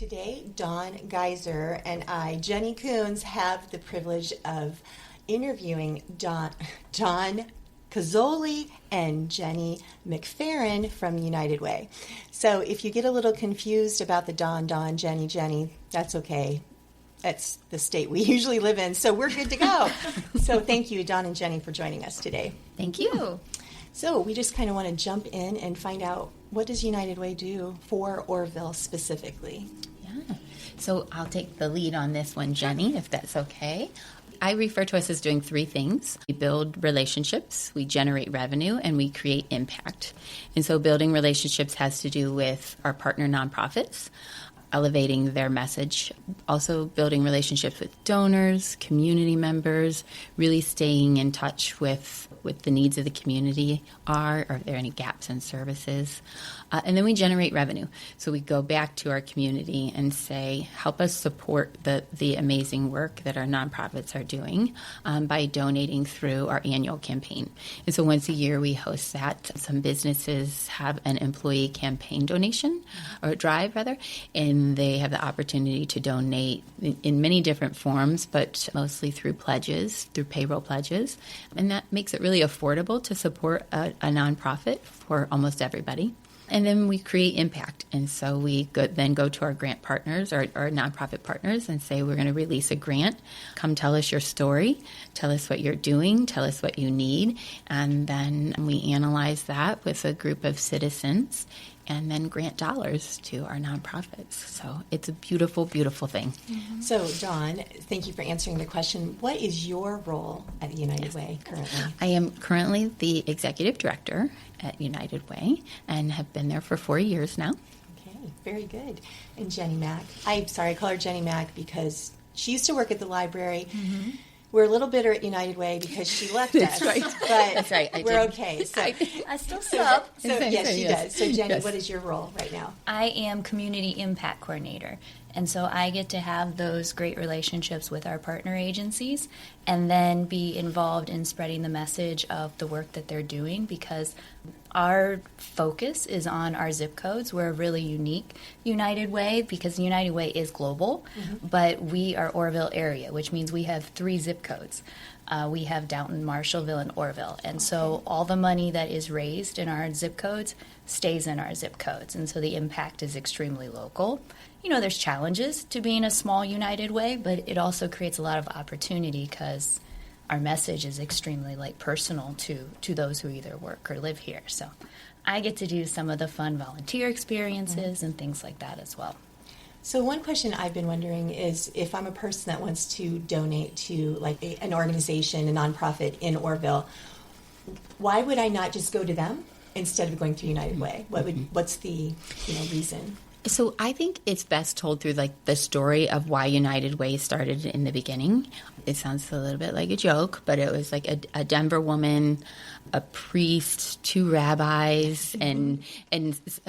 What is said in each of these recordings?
today, Dawn Geiser and I, Jenny Coons, have the privilege of interviewing Dawn Cazzoli and Jenny McFerrin from United Way. So if you get a little confused about the Dawn, Jenny, that's okay. That's the state we usually live in, so we're good to go. So thank you, Dawn and Jenny, for joining us today. Thank you. So we just kind of want to jump in and find out, what does United Way do for Orrville specifically? Yeah. So I'll take the lead on this one, Jenny, if that's okay. I refer to us as doing three things. We build relationships, we generate revenue, and we create impact. And so building relationships has to do with our partner nonprofits, elevating their message, also building relationships with donors, community members, really staying in touch with the needs of the community or if there are any gaps in services. And then we generate revenue. So we go back to our community and say, help us support the amazing work that our nonprofits are doing by donating through our annual campaign. And so once a year we host that. Some businesses have an employee campaign donation, or drive rather, and they have the opportunity to donate in many different forms, but mostly through pledges, through payroll pledges. And that makes it really affordable to support a nonprofit for almost everybody. And then we create impact. And so we then go to our grant partners, or our nonprofit partners, and say, we're going to release a grant. Come tell us your story. Tell us what you're doing. Tell us what you need. And then we analyze that with a group of citizens and then grant dollars to our nonprofits. So it's a beautiful, beautiful thing. Mm-hmm. So, Dawn, thank you for answering the question. What is your role at United Way currently? I am currently the executive director at United Way and have been there for 4 years now. Okay, very good. And Jenny Mack. I'm sorry, I call her Jenny Mack because she used to work at the library. Mm-hmm. We're a little bitter at United Way because she left us. Right. But that's right. We're okay. So I still sub. Yes, she does. So Jenny, yes. What is your role right now? I am Community Impact Coordinator. And so I get to have those great relationships with our partner agencies and then be involved in spreading the message of the work that they're doing, because our focus is on our zip codes. We're a really unique United Way because the United Way is global, but we are Orrville area, which means we have 3 zip codes. We have Downton, Marshallville, and Orrville. And so all the money that is raised in our zip codes stays in our zip codes. And so the impact is extremely local. You know, there's challenges to being a small United Way, but it also creates a lot of opportunity because our message is extremely personal to those who either work or live here. So I get to do some of the fun volunteer experiences and things like that as well. So one question I've been wondering is, if I'm a person that wants to donate to an organization, a nonprofit in Orrville, why would I not just go to them instead of going through United Way? What's the reason? So I think it's best told through the story of why United Way started in the beginning. It sounds a little bit like a joke, but it was a Denver woman, a priest, 2 rabbis, and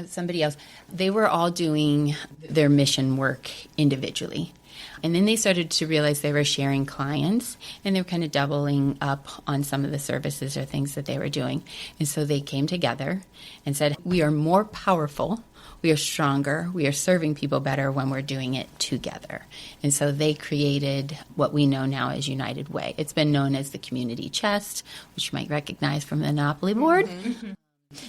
somebody else. They were all doing their mission work individually. And then they started to realize they were sharing clients, and they were kind of doubling up on some of the services or things that they were doing. And so they came together and said, we are more powerful, we are stronger, we are serving people better when we're doing it together. And so they created what we know now as United Way. It's been known as the Community Chest, which you might recognize from the Monopoly board. Mm-hmm.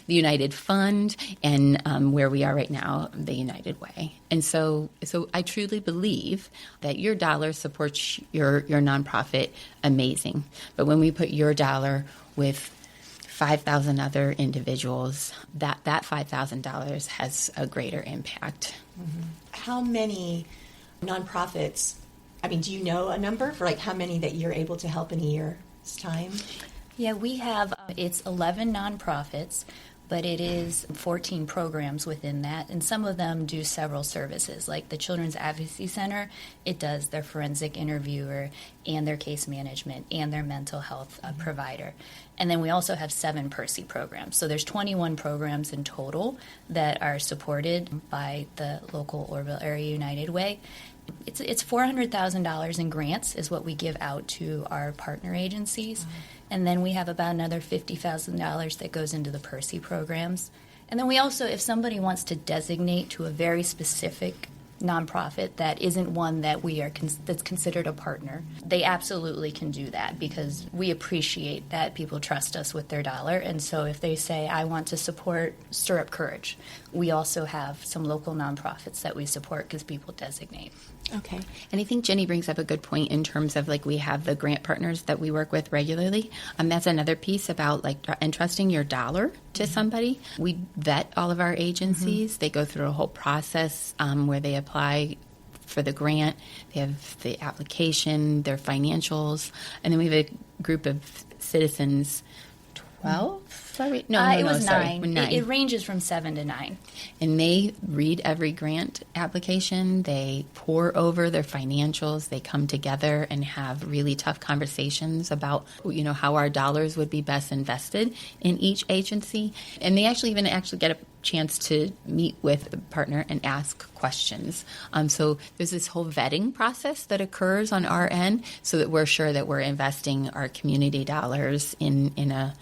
The United Fund, and where we are right now, the United Way. And so I truly believe that your dollar supports your nonprofit amazing. But when we put your dollar with 5,000 other individuals, that $5,000 has a greater impact. Mm-hmm. How many nonprofits, do you know a number for how many that you're able to help in a year's time? Yeah, we have, it's 11 nonprofits, but it is 14 programs within that, and some of them do several services. Like the Children's Advocacy Center, it does their forensic interviewer and their case management and their mental health provider. And then we also have 7 Percy programs. So there's 21 programs in total that are supported by the local Orrville Area United Way. It's $400,000 in grants is what we give out to our partner agencies. Mm-hmm. And then we have about another $50,000 that goes into the Percy programs. And then we also, if somebody wants to designate to a very specific nonprofit that isn't one that we are that's considered a partner, they absolutely can do that because we appreciate that people trust us with their dollar. And so if they say, I want to support Stir Up Courage, we also have some local nonprofits that we support because people designate. Okay. And I think Jenny brings up a good point in terms of like we have the grant partners that we work with regularly. That's another piece about like entrusting your dollar to somebody. We vet all of our agencies. They go through a whole process where they apply for the grant. They have the application, their financials, and then we have a group of citizens, 12? Sorry. It was sorry. 9. It ranges from 7 to 9. And they read every grant application. They pore over their financials. They come together and have really tough conversations about, how our dollars would be best invested in each agency. And they actually get a chance to meet with the partner and ask questions. So there's this whole vetting process that occurs on our end so that we're sure that we're investing our community dollars in a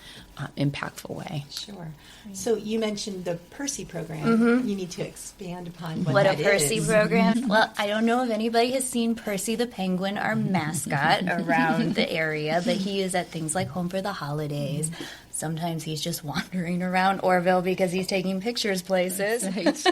impactful way. Sure. So you mentioned the Percy program. You need to expand upon what that a Percy is. program. Well, I don't know if anybody has seen Percy the penguin, our mascot, around the area, but he is at things like Home for the Holidays. Sometimes he's just wandering around Orrville because he's taking pictures places. Right.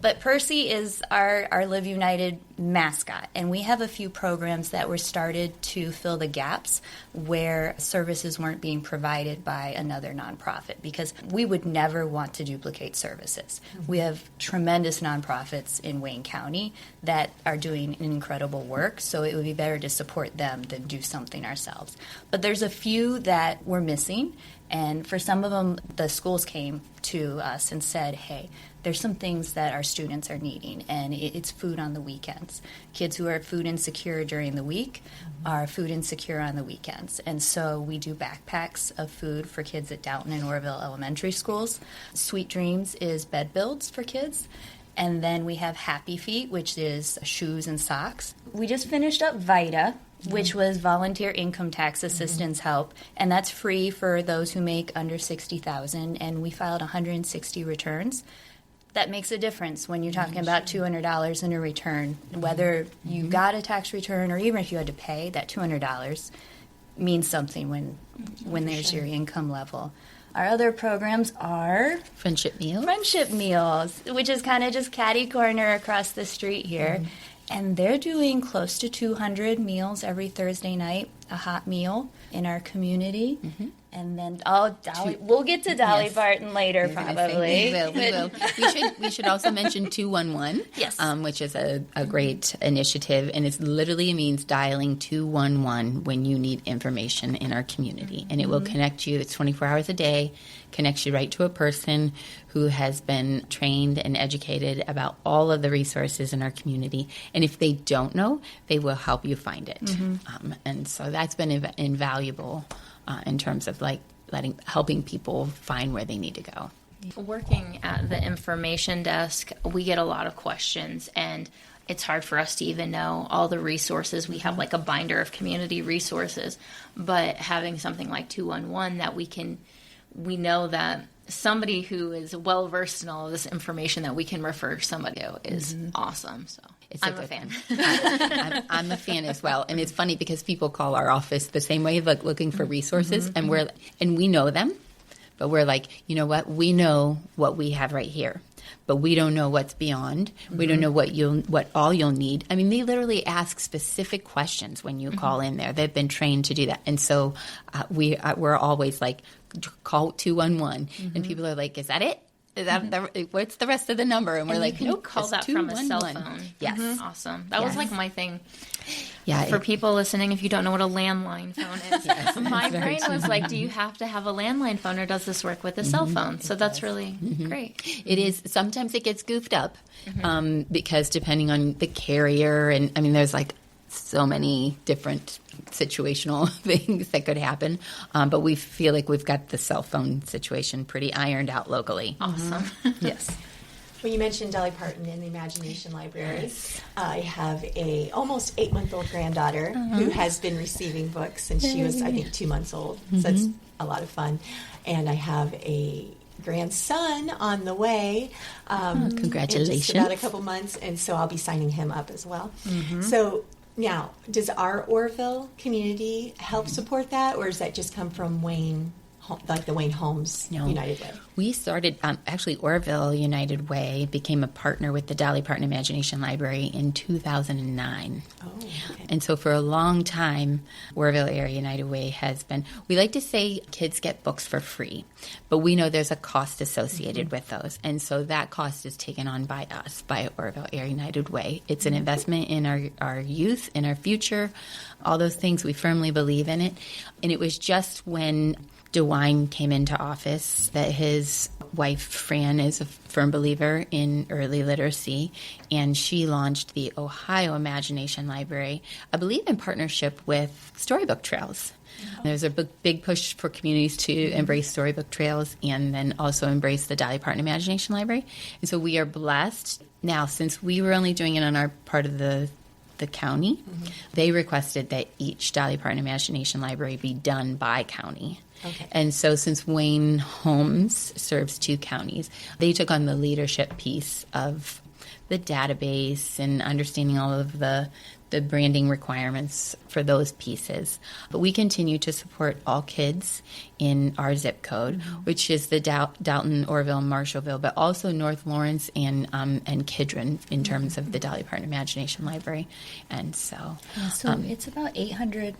But Percy is our Live United mascot, and we have a few programs that were started to fill the gaps where services weren't being provided by another nonprofit because we would never want to duplicate services. We have tremendous nonprofits in Wayne County that are doing incredible work, so it would be better to support them than do something ourselves. But there's a few that we're missing, and for some of them, the schools came to us and said, hey, there's some things that our students are needing, and it's food on the weekends. Kids who are food insecure during the week are food insecure on the weekends. And so we do backpacks of food for kids at Downton and Orrville elementary schools. Sweet Dreams is bed builds for kids. And then we have Happy Feet, which is shoes and socks. We just finished up VITA, which was volunteer income tax assistance help, and that's free for those who make under $60,000, and we filed 160 returns. That makes a difference when you're talking about $200 in a return. Whether you got a tax return or even if you had to pay, that $200 means something when there's your income level. Our other programs are Friendship Meals. Friendship Meals, which is kind of just catty corner across the street here. And they're doing close to 200 meals every Thursday night, a hot meal in our community. And then, Dolly, we'll get to Dolly Parton later, probably. We will. We should also mention 211, yes, which is a great initiative, and it literally means dialing 211 when you need information in our community, and it will connect you. It's 24 hours a day, connects you right to a person who has been trained and educated about all of the resources in our community, and if they don't know, they will help you find it. And so that's been invaluable. In terms of helping people find where they need to go. Working at the information desk, we get a lot of questions, and it's hard for us to even know all the resources. We have like a binder of community resources, but having something like 211 that we know that somebody who is well versed in all of this information that we can refer somebody to is awesome. So I'm a fan. I'm a fan as well, and it's funny because people call our office the same way, like looking for resources, and we know them, but we're like, you know what? We know what we have right here, but we don't know what's beyond. We don't know what all you'll need. I mean, they literally ask specific questions when you call in there. They've been trained to do that, and so we're always like, call 211, and people are like, is that it? Is that what's the rest of the number? And we're like, you nope, call that from a cell phone. Yes. Awesome. That was like my thing. Yeah. For people listening, if you don't know what a landline phone is, my brain was like, do you have to have a landline phone or does this work with a cell phone? So that's really great. It is. Sometimes it gets goofed up because depending on the carrier, and I mean, there's like so many different situational things that could happen, but we feel like we've got the cell phone situation pretty ironed out locally. Awesome. Yes. Well, you mentioned Dolly Parton in the Imagination Library. Yes. I have a almost 8-month-old granddaughter who has been receiving books since she was, I think, 2 months old. So it's a lot of fun. And I have a grandson on the way. Congratulations. In just about a couple months, and so I'll be signing him up as well. So now, does our Orrville community help support that, or does that just come from Wayne, like the Wayne Homes United Way? We started, actually, Orrville United Way became a partner with the Dolly Parton Imagination Library in 2009. Oh, okay. And so for a long time, Orrville Area United Way has been, we like to say kids get books for free, but we know there's a cost associated with those. And so that cost is taken on by us, by Orrville Area United Way. It's an investment in our youth, in our future, all those things. We firmly believe in it. And it was just when DeWine came into office that his wife, Fran, is a firm believer in early literacy, and she launched the Ohio Imagination Library, I believe in partnership with Storybook Trails. There's a big push for communities to embrace Storybook Trails and then also embrace the Dolly Parton Imagination Library. And so we are blessed. Now, since we were only doing it on our part of the county, they requested that each Dolly Parton Imagination Library be done by county. Okay. And so since Wayne Homes serves 2 counties, they took on the leadership piece of the database and understanding all of the branding requirements for those pieces. But we continue to support all kids in our zip code, which is the Dalton, Orrville, Marshallville, but also North Lawrence and Kidron in terms of the Dolly Parton Imagination Library. And so, it's about 800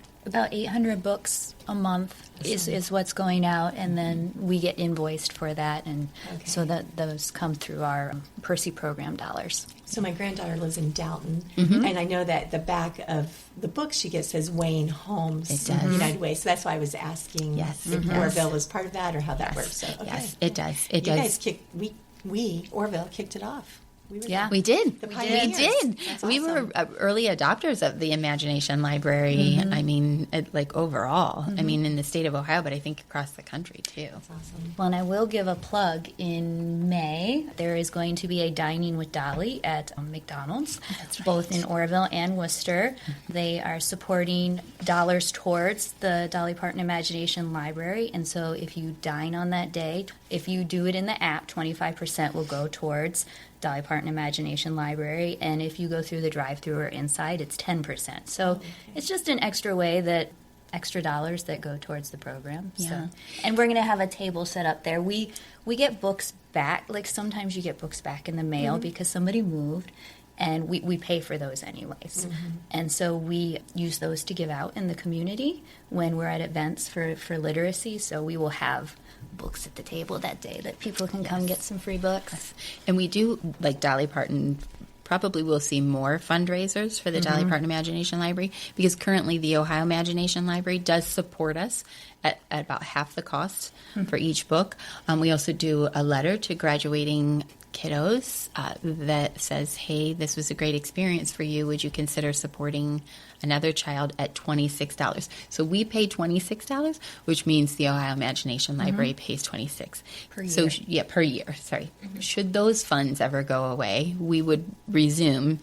books a month is what's going out, and then we get invoiced for that, and so that those come through our Percy program dollars. So my granddaughter lives in Dalton, and I know that the back of the book she gets says Wayne Homes United Way. So that's why I was asking if Orrville was part of that or how that works. So, yes, it does. You guys Orrville kicked it off. We did. The We did. That's We awesome. were early adopters of the Imagination Library. I mean, overall. I mean, in the state of Ohio, but I think across the country too. That's awesome. Well, and I will give a plug. In May, there is going to be a Dining with Dolly at McDonald's, both in Orrville and Worcester. They are supporting dollars towards the Dolly Parton Imagination Library, and so if you dine on that day, if you do it in the app, 25% will go towards Dolly Parton Imagination Library, and if you go through the drive-thru or inside, it's 10%. So it's just an extra way that extra dollars that go towards the program. Yeah. So, and we're going to have a table set up there. We get books back. Like sometimes you get books back in the mail because somebody moved, and we pay for those anyways. And so we use those to give out in the community when we're at events for literacy. So we will have books at the table that day that people can come get some free books. And we do, like Dolly Parton, probably will see more fundraisers for the Dolly Parton Imagination Library, because currently the Ohio Imagination Library does support us at about half the cost for each book. We also do a letter to graduating kiddos that says, hey, this was a great experience for you. Would you consider supporting another child at $26? So we pay $26, which means the Ohio Imagination Library pays $26 Per year. So per year. Sorry. Should those funds ever go away, we would resume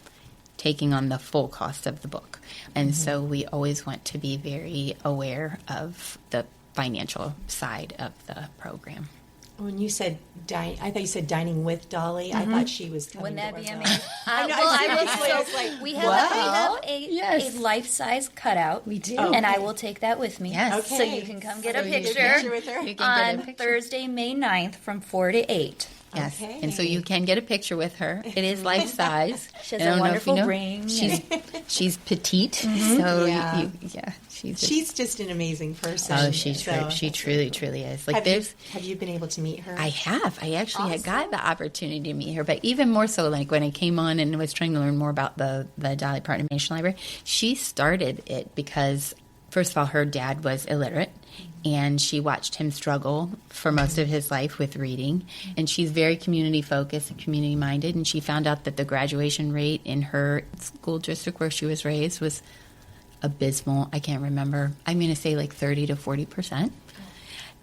taking on the full cost of the book. And so we always want to be very aware of the financial side of the program. When you said I thought you said dining with Dolly. I thought she was coming. Wouldn't that to be Orrville. amazing? I was like, we have a life-size cutout. We do. And I will take that with me. Yes. So you can come get a So you get a picture picture with her? You can get a on picture. Thursday, May 9th from 4 to 8. Yes, Okay. and so you can get a picture with her. It is life size. She has I don't a know if you wonderful know, ring. She's petite, so Yeah. she's just an amazing person. oh she truly is. Like have you been able to meet her? I have. I actually had got the opportunity to meet her, but even more so, like when I came on and was trying to learn more about the Dolly Parton Imagination Library, she started it because, first of all, her dad was illiterate, and she watched him struggle for most of his life with reading. And she's very community focused and community minded, and she found out that the graduation rate in her school district where she was raised was abysmal. I can't remember. I'm going to say like 30 to 40%.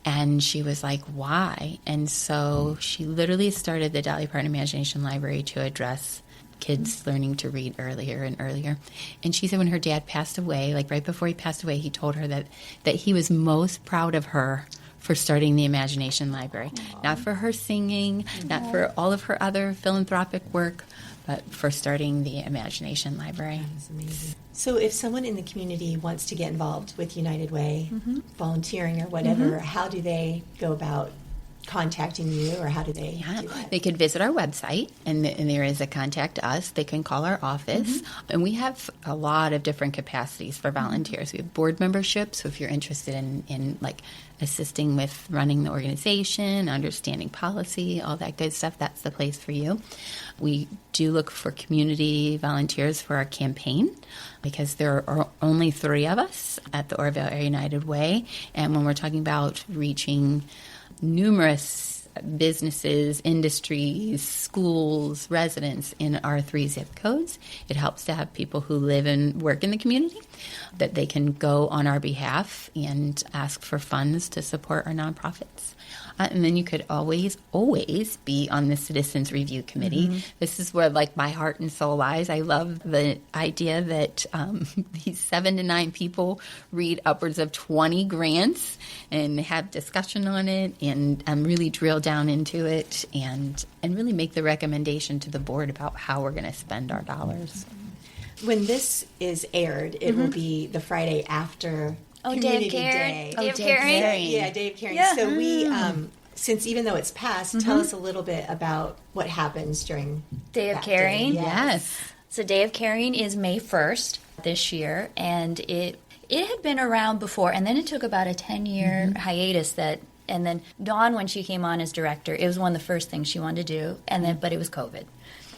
And she was like, why? And so she literally started the Dolly Parton Imagination Library to address kids learning to read earlier and earlier. And she said when her dad passed away, like right before he passed away, he told her that he was most proud of her for starting the Imagination Library. Not for her singing, not for all of her other philanthropic work, but for starting the Imagination Library. That's amazing. So if someone in the community wants to get involved with United Way, volunteering or whatever, how do they go about contacting you, or how do they do that? They could visit our website, and there is a contact us. They can call our office, and we have a lot of different capacities for volunteers. We have board membership, so if you're interested in like assisting with running the organization, understanding policy, all that good stuff, that's the place for you. We do look for community volunteers for our campaign, because there are only 3 of us at the Orrville Area United Way, and when we're talking about reaching numerous businesses, industries, schools, residents in our 3 zip codes, it helps to have people who live and work in the community, that they can go on our behalf and ask for funds to support our nonprofits. And then you could always be on the Citizens Review Committee. This is where, like, my heart and soul lies. I love the idea that these 7 to 9 people read upwards of 20 grants and have discussion on it, and really drill down into it, and really make the recommendation to the board about how we're going to spend our dollars. When this is aired, it will be the Friday after Community Day. Day of Caring. Yeah, Day of Caring. Yeah. So we, since even though it's past, tell us a little bit about what happens during Day of that Caring. Day. Yes. So Day of Caring is May 1st this year, and it had been around before, and then it took about a 10-year hiatus and then Dawn, when she came on as director, it was one of the first things she wanted to do, but it was COVID.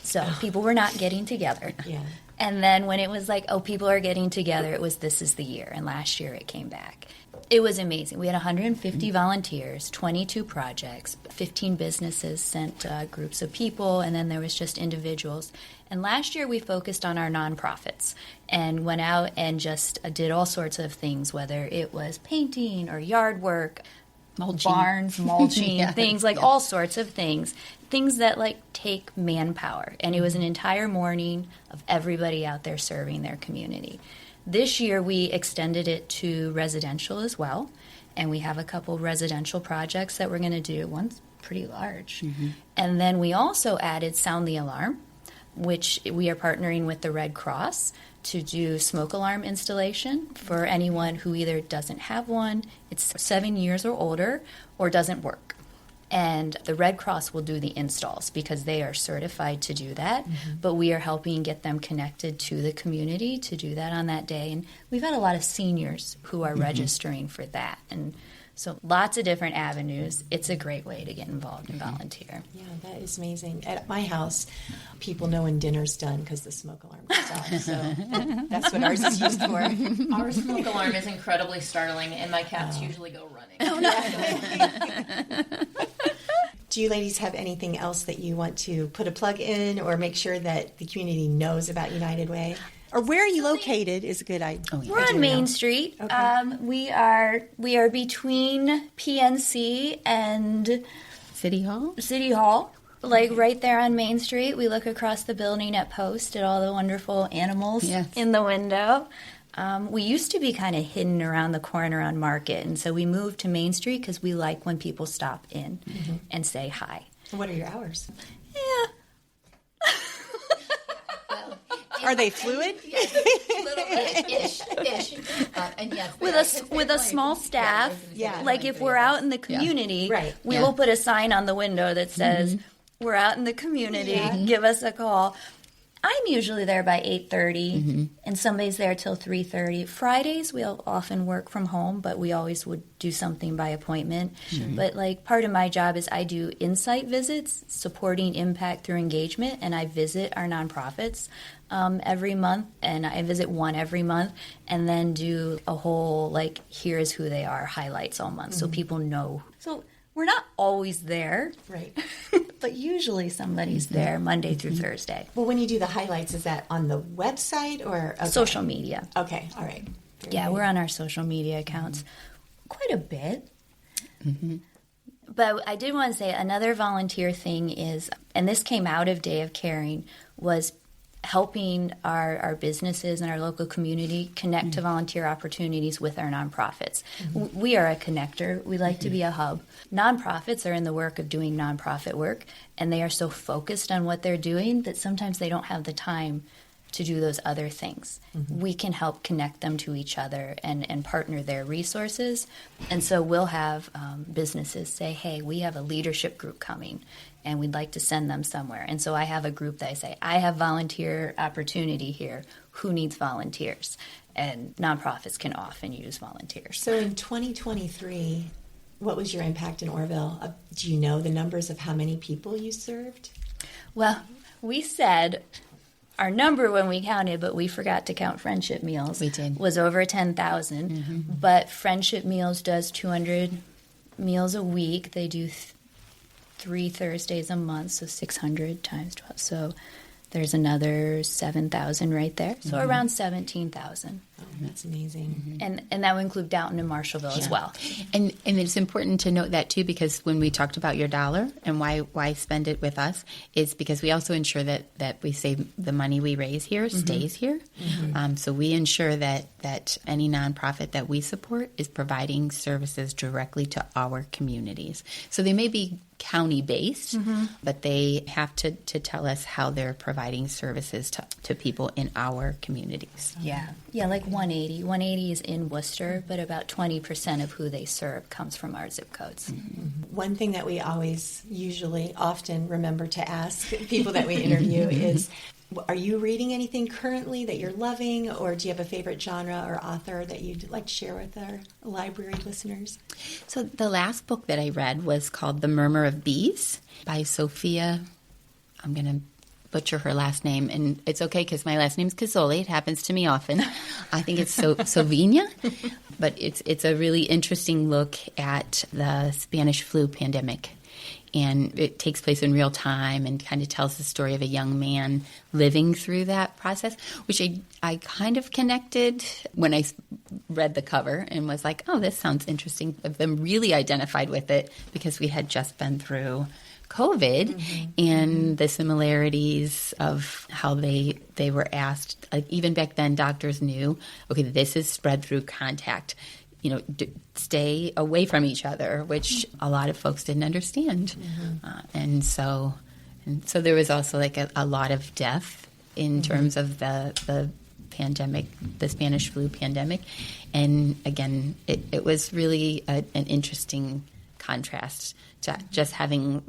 So people were not getting together. Yeah. And then when it was like, oh, people are getting together, it was this is the year. And last year it came back. It was amazing. We had 150 volunteers, 22 projects, 15 businesses sent groups of people, and then there was just individuals. And last year we focused on our nonprofits and went out and just did all sorts of things, whether it was painting or yard work, Mulching. barns, mulching, Yes, things like all sorts of things that like take manpower. And it was an entire morning of everybody out there serving their community. This year we extended it to residential as well, and we have a couple residential projects that we're going to do. One's pretty large. And then we also added Sound the Alarm, which we are partnering with the Red Cross to do smoke alarm installation for anyone who either doesn't have one, it's 7 years or older, or doesn't work. And the Red Cross will do the installs because they are certified to do that, but we are helping get them connected to the community to do that on that day. And we've had a lot of seniors who are registering for that. And so lots of different avenues. It's a great way to get involved and volunteer. Yeah, that is amazing. At my house, people know when dinner's done because the smoke alarm goes off. So that's what ours is used for. Our smoke alarm is incredibly startling, and my cats usually go running. Do you ladies have anything else that you want to put a plug in or make sure that the community knows about United Way? Or where are you located is a good idea. Oh, yeah. We're on Main Street. Okay. We are between PNC and City Hall? City Hall, like right there on Main Street. We look across the building at Post at all the wonderful animals in the window. We used to be kind of hidden around the corner on Market, and so we moved to Main Street because we like when people stop in and say hi. What are your hours? Yeah. Are they fluid? Yes, a little bit, ish. And yes, With a small staff, Yeah. like if we're out in the community, Right. we will put a sign on the window that says, we're out in the community, give us a call. I'm usually there by 8:30, and somebody's there till 3:30. Fridays, we'll often work from home, but we always would do something by appointment. But like part of my job is I do insight visits, supporting impact through engagement, and I visit our nonprofits every month, and I visit one every month, and then do a whole like here's who they are highlights all month, so people know. So we're not always there, Right. but usually somebody's there Monday through Thursday. Well, when you do the highlights, is that on the website or okay. Social media. Okay, all right. Very Yeah, good. we're on our social media accounts quite a bit. But I did want to say another volunteer thing is, and this came out of Day of Caring, was helping our businesses and our local community connect to volunteer opportunities with our nonprofits. We are a connector. We like to be a hub. Nonprofits are in the work of doing nonprofit work, and they are so focused on what they're doing that sometimes they don't have the time to do those other things. We can help connect them to each other and partner their resources. And so we'll have businesses say, hey, we have a leadership group coming, and we'd like to send them somewhere. And so I have a group that I say, I have volunteer opportunity here. Who needs volunteers? And nonprofits can often use volunteers. So in 2023, what was your impact in Orrville? Do you know the numbers of how many people you served? Well, we said our number when we counted, but we forgot to count friendship meals. We did. Was over 10,000. But friendship meals does 200 meals a week. They do 3 Thursdays a month, so 600 times 12. So there's another 7,000 right there. So around 17,000. Oh, that's amazing. And that would include Downton and Marshallville as well. And it's important to note that too, because when we talked about your dollar and why spend it with us, is because we also ensure that we save the money we raise here stays here. So we ensure that any nonprofit that we support is providing services directly to our communities. So they may be county based, but they have to tell us how they're providing services to people in our communities. Yeah, like 180. 180 is in Worcester, but about 20% of who they serve comes from our zip codes. One thing that we often remember to ask people that we interview is, are you reading anything currently that you're loving, or do you have a favorite genre or author that you'd like to share with our library listeners? So the last book that I read was called The Murmur of Bees by Sophia. I'm going to butcher her last name, and it's okay because my last name's Cazzoli. It happens to me often. I think it's Sovina, but it's a really interesting look at the Spanish flu pandemic. And it takes place in real time and kind of tells the story of a young man living through that process, which I kind of connected when I read the cover and was like, oh, this sounds interesting. I've been really identified with it because we had just been through COVID and the similarities of how they were asked. Like even back then, doctors knew, okay, this is spread through contact. Stay away from each other, which a lot of folks didn't understand. And so there was also like a lot of death in terms of the pandemic, the Spanish flu pandemic. And again, it was really an interesting contrast to just having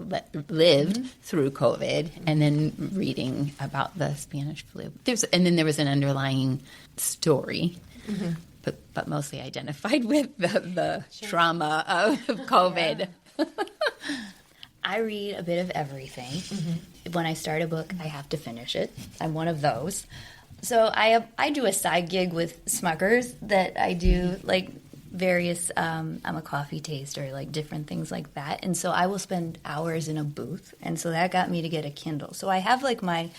lived through COVID and then reading about the Spanish flu. And then there was an underlying story. But mostly identified with the trauma of COVID. Yeah. I read a bit of everything. When I start a book, I have to finish it. I'm one of those. So I do a side gig with Smuckers that I do like various, I'm a coffee taster, like different things like that. And so I will spend hours in a booth. And so that got me to get a Kindle. So I have like my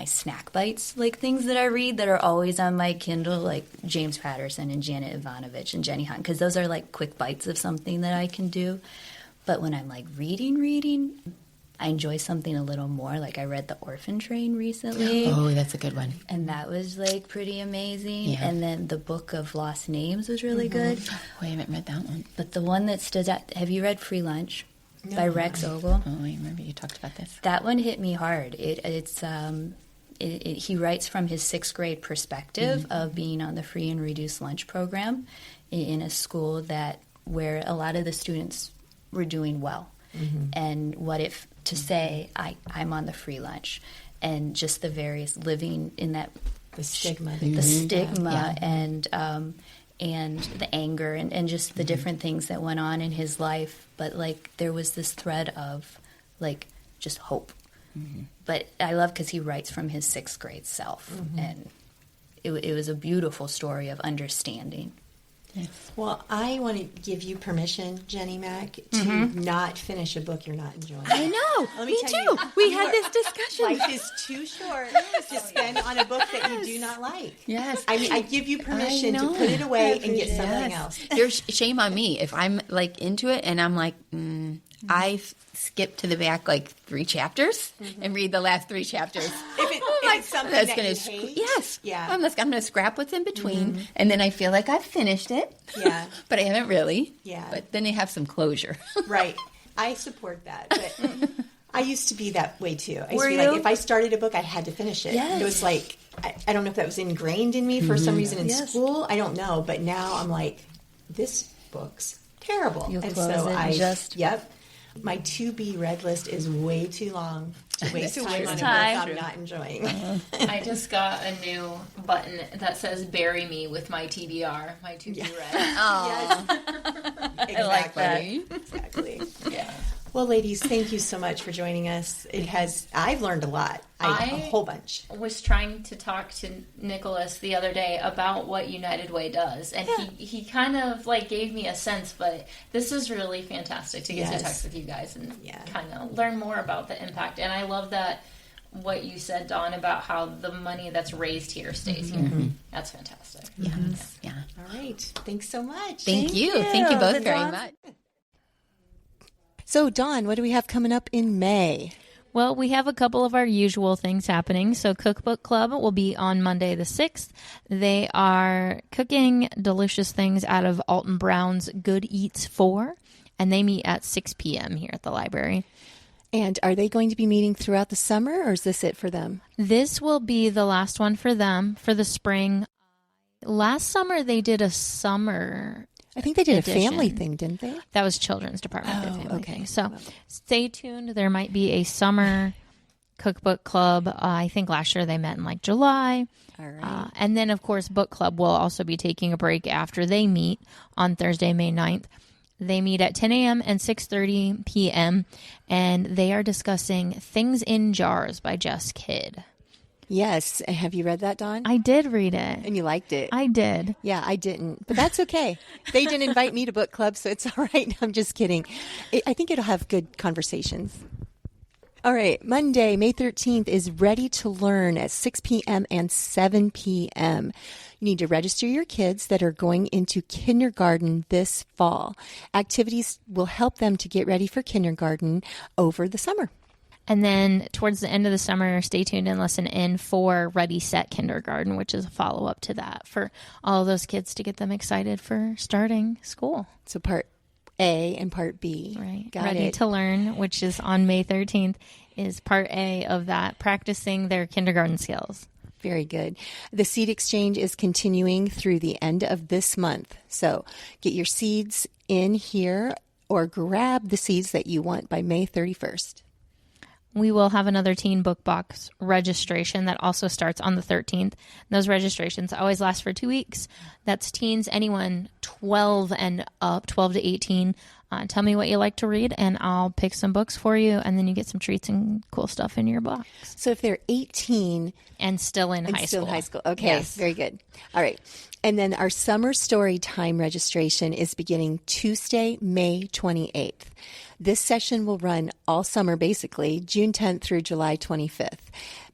snack bites, like things that I read that are always on my Kindle, like James Patterson and Janet Ivanovich and Jenny Hunt, because those are like quick bites of something that I can do. But when I'm like reading, I enjoy something a little more. Like I read The Orphan Train recently. Oh, that's a good one. And that was like pretty amazing. Yeah. And then the Book of Lost Names was really good. Oh, I haven't read that one. But the one that stood out, have you read Free Lunch by Rex Ogle? Oh, I remember you talked about this. That one hit me hard. He writes from his 6th grade perspective of being on the free and reduced lunch program in a school where a lot of the students were doing well. And what if to say I'm on the free lunch, and just the various living in that the stigma, and the anger and just the different things that went on in his life. But like there was this thread of like just hope. But I love because he writes from his 6th grade self, and it was a beautiful story of understanding. Well, I want to give you permission, Jenny Mac, to not finish a book you're not enjoying. I know. Me too. We had this discussion. Life is too short to spend on a book that you do not like. Yes. I mean, I give you permission to put it away and get something else. There's shame on me if I'm like into it and I'm like, I skip to the back like 3 chapters and read the last 3 chapters. If like something that's that gonna you hate. Yes. Yeah. I'm going to scrap what's in between, and then I feel like I've finished it. Yeah. But I haven't really. Yeah. But then they have some closure. Right. I support that. But I used to be that way too. I used Were to be you? like, if I started a book, I had to finish it. Yes. It was like, I don't know if that was ingrained in me for some reason in school. I don't know. But now I'm like, this book's terrible. You'll and close so it yep. My to-be read list is way too long to waste time on a book time. I'm not enjoying. I just got a new button that says "Bury Me" with my TBR, my to be read. Yes. Exactly. I like that. Exactly. Yeah. Well, ladies, thank you so much for joining us. I've learned a lot. A whole bunch. Was trying to talk to Nicholas the other day about what United Way does, and he kind of like gave me a sense, but this is really fantastic to get to talk with you guys and kind of learn more about the impact. And I love that what you said, Dawn, about how the money that's raised here stays here. That's fantastic. Yes. Yeah. All right. Thanks so much. Thank you. Thank you both very much. So, Dawn, what do we have coming up in May? Well, we have a couple of our usual things happening. So Cookbook Club will be on Monday the 6th. They are cooking delicious things out of Alton Brown's Good Eats 4, and they meet at 6 p.m. here at the library. And are they going to be meeting throughout the summer, or is this it for them? This will be the last one for them for the spring. Last summer, they did a summer I think they did edition. a family thing, didn't they? That was children's department. Oh, did family okay. thing. So stay tuned. There might be a summer cookbook club. I think last year they met in like July. All right. And then, of course, book club will also be taking a break after they meet on Thursday, May 9th. They meet at 10 a.m. and 6:30 p.m. And they are discussing Things in Jars by Jess Kidd. Yes. Have you read that, Dawn? I did read it. And you liked it? I did. Yeah, I didn't. But that's okay. They didn't invite me to book club, so it's all right. I'm just kidding. I think it'll have good conversations. All right. Monday, May 13th is Ready to Learn at 6 p.m. and 7 p.m. You need to register your kids that are going into kindergarten this fall. Activities will help them to get ready for kindergarten over the summer. And then towards the end of the summer, stay tuned and listen in for Ready, Set Kindergarten, which is a follow-up to that for all those kids to get them excited for starting school. So part A and part B. Right. Got Ready it. to Learn, which is on May 13th, is part A of that, practicing their kindergarten skills. Very good. The seed exchange is continuing through the end of this month. So get your seeds in here or grab the seeds that you want by May 31st. We will have another Teen Book Box registration that also starts on the 13th. Those registrations always last for 2 weeks. That's teens, anyone 12 and up, 12 to 18. Tell me what you like to read, and I'll pick some books for you, and then you get some treats and cool stuff in your box. So if they're 18 And still in high school. in high school. Okay, Yes. very good. All right. And then our summer story time registration is beginning Tuesday, May 28th. This session will run all summer, basically, June 10th through July 25th.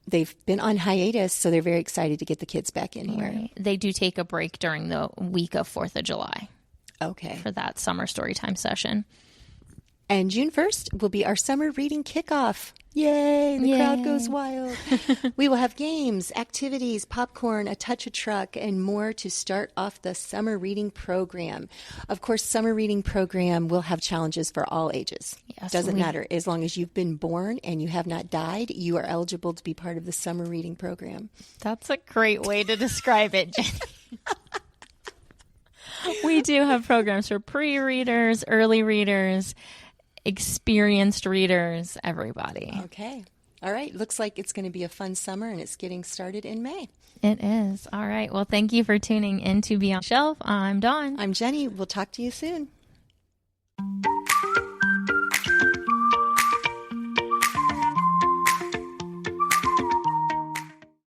They've been on hiatus, so they're very excited to get the kids back in here. Right. They do take a break during the week of 4th of July Okay. for that summer story time session. And June 1st will be our summer reading kickoff. Yay! The crowd goes wild. We will have games, activities, popcorn, a touch of truck, and more to start off the summer reading program. Of course, summer reading program will have challenges for all ages. Yes, Doesn't matter. As long as you've been born and you have not died, you are eligible to be part of the summer reading program. That's a great way to describe it, Jenny. We do have programs for pre-readers, early readers, experienced readers, everybody. Okay. All right. Looks like it's going to be a fun summer, and it's getting started in May. It is. All right. Well, thank you for tuning in to Beyond Shelf. I'm Dawn. I'm Jenny. We'll talk to you soon.